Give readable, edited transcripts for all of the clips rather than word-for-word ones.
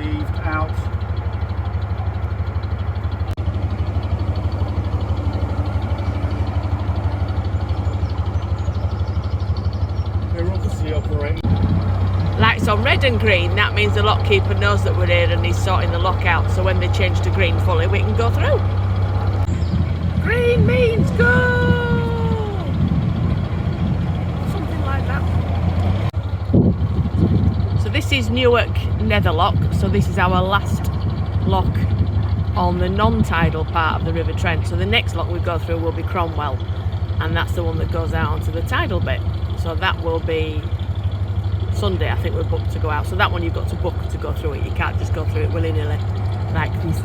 received out. We're obviously operating. Lights on red and green, that means the lock keeper knows that we're here and he's sorting the lock out, so when they change to green fully we can go through. Green means go! Something like that. So this is Newark Netherlock, so this is our last lock on the non-tidal part of the River Trent. So the next lock we go through will be Cromwell, and that's the one that goes out onto the tidal bit. So that will be Sunday, I think we're booked to go out. So that one you've got to book to go through it. You can't just go through it willy-nilly like this.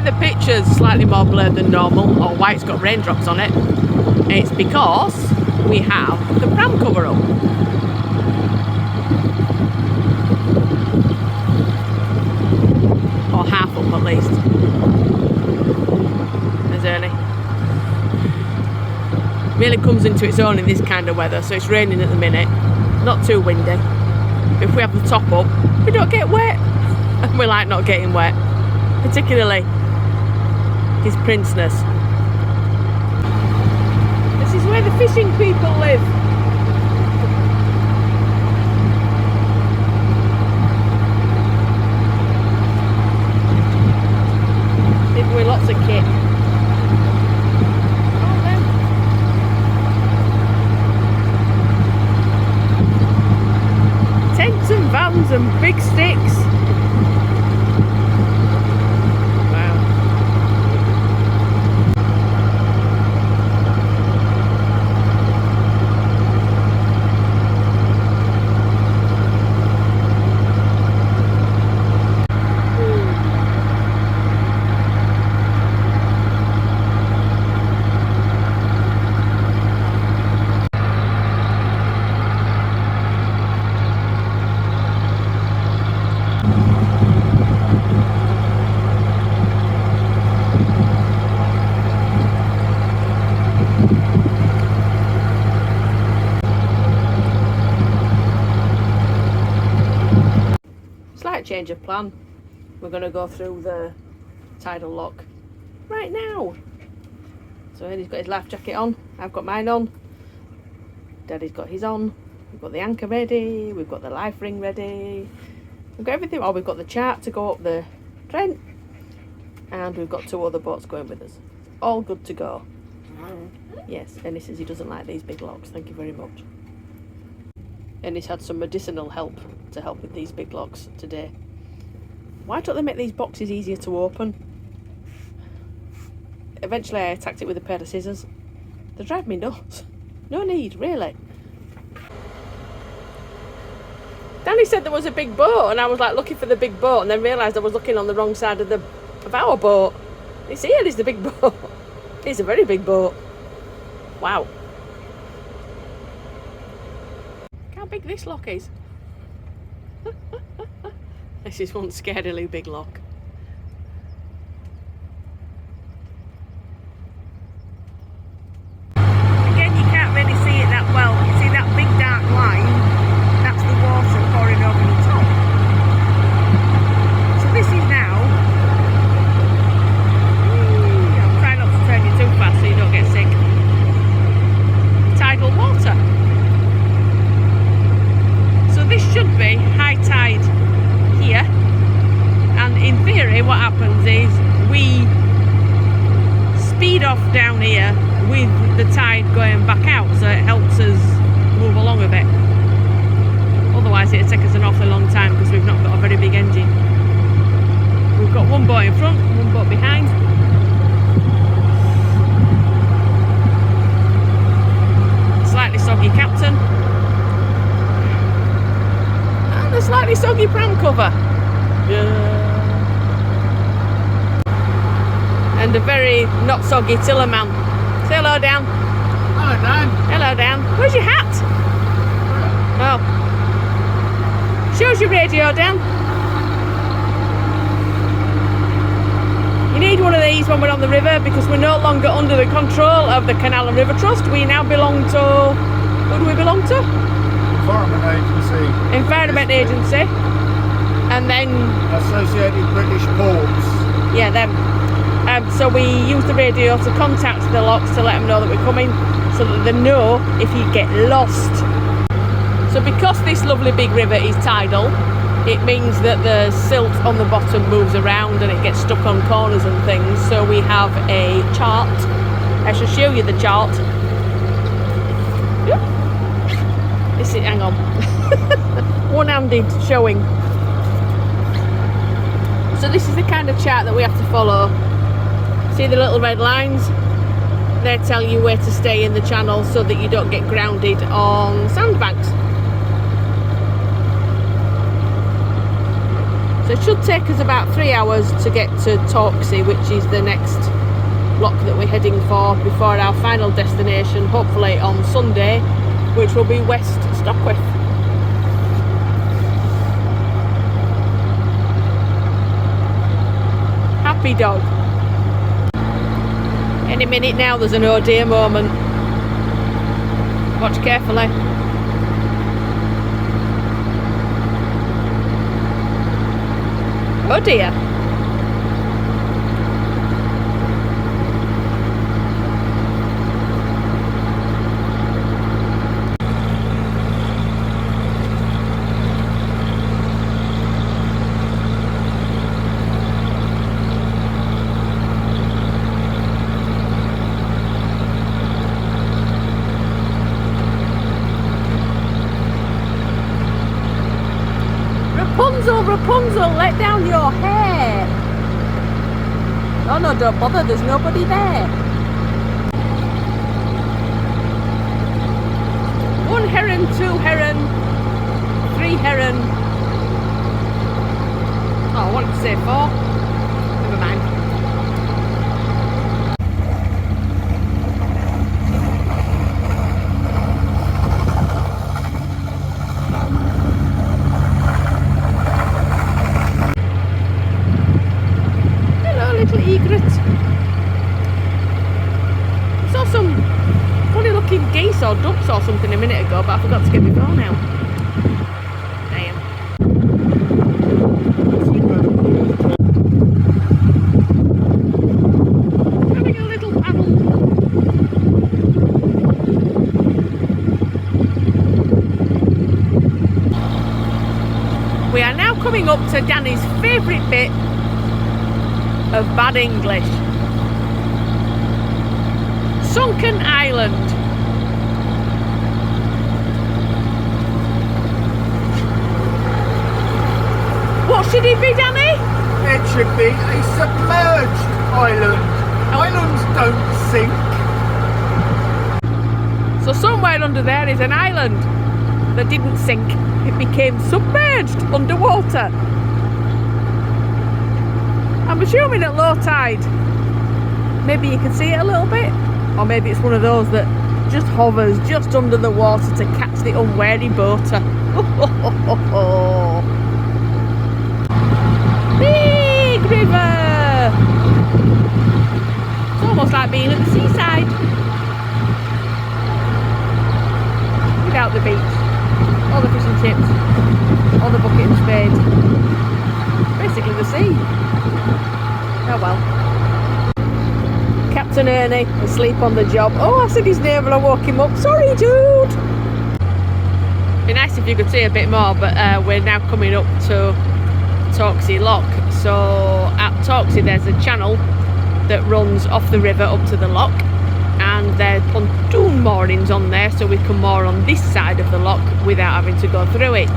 The picture's slightly more blurred than normal, or why it's got raindrops on it. It's because we have the pram cover up. Or half up at least. There's Ernie. Really comes into its own in this kind of weather, so it's raining at the minute. Not too windy. But if we have the top up, we don't get wet. And we like not getting wet. Particularly His Princeness. This is where the fishing people live. some big sticks. Wow. Slight change of plan. We're going to go through the tidal lock right now. So Eddie's got his life jacket on, I've got mine on, Daddy's got his on, we've got the anchor ready, we've got the life ring ready, we've got everything. Oh, we've got the chart to go up the Trent, and we've got 2 other boats going with us. All good to go. Yes, and he says he doesn't like these big locks, thank you very much. And he's had some medicinal help to help with these big locks today. Why don't they make these boxes easier to open? Eventually I attacked it with a pair of scissors. They drive me nuts. No need, really. Danny said there was a big boat, and I was like looking for the big boat, and then realised I was looking on the wrong side of our boat. It's here, it's the big boat. It's a very big boat. Wow. Look how big this lock is. This is one scarily big lock. Again, you can't really see it that well. You see that big dark line? That's the water pouring over the top. So this is now... I'm trying not to turn you too fast so you don't get sick. Tidal water. So this should be high tide here, and in theory what happens is we speed off down here with the tide going back out, so it helps us move along a bit. Otherwise it'll take us an awfully long time because we've not got a very big engine. We've got one boat in front, one boat behind. Slightly soggy captain. A slightly soggy pram cover. Yeah. And a very not soggy tiller man. Say hello, Dan. Hello, Dan. Hello, Dan. Where's your hat? Oh. Shows your radio, Dan. You need one of these when we're on the river, because we're no longer under the control of the Canal and River Trust. We now belong to... Who do we belong to? Environment Agency. Environment Agency. And then... Associated British Ports. Yeah, them. So we use the radio to contact the locks to let them know that we're coming, so that they know if you get lost. So because this lovely big river is tidal, it means that the silt on the bottom moves around and it gets stuck on corners and things. So we have a chart. I shall show you the chart. This is, hang on. One-handed showing. So this is the kind of chart that we have to follow. See the little red lines? They tell you where to stay in the channel so that you don't get grounded on sandbanks. So it should take us about 3 hours to get to Torksey, which is the next lock that we're heading for before our final destination, hopefully on Sunday, which will be West Stockwith. Happy dog. Any minute now there's an oh dear moment. Watch carefully. Oh dear. Rapunzel, Rapunzel, let down your hair. Oh no, don't bother, there's nobody there. One heron, two heron, three heron. Oh, I wanted to say four. Never mind. Hello, little egret. I saw some funny looking geese or ducks or something a minute ago, but I forgot to get my phone out. Damn. Having a little paddle. We are now coming up to Danny's favourite bit of bad English. Sunken Island. What should it be, Danny? It should be a submerged island. Islands don't sink. So somewhere under there is an island that didn't sink. It became submerged underwater. I'm assuming at low tide. Maybe you can see it a little bit. Or maybe it's one of those that just hovers just under the water to catch the unwary boater. Big river! It's almost like being at the seaside. Without the beach. All the fish and chips. All the bucket and spade. Basically the sea. Oh well. Captain Ernie asleep on the job. Oh, I said his name and I woke him up. Sorry, dude. Be nice if you could see a bit more, but we're now coming up to Torksey Lock. So at Torksey there's a channel that runs off the river up to the lock, and there's pontoon moorings on there, so we can moor on this side of the lock without having to go through it,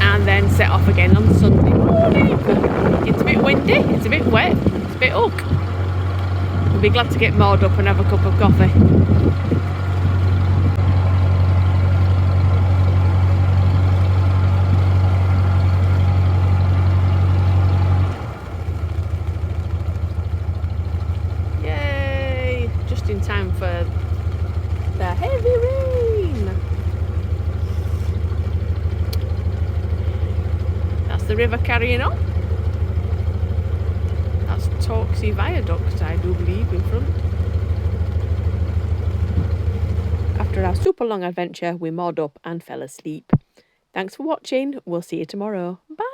and then set off again on Sunday morning. It's a bit windy, it's a bit wet, it's a bit hook. We'll be glad to get moored up and have a cup of coffee. Yay! Just in time for the heavy rain. That's the river carrying on. That's Torksey Viaduct, I do believe, in front. After our super long adventure, we moored up and fell asleep. Thanks for watching. We'll see you tomorrow. Bye!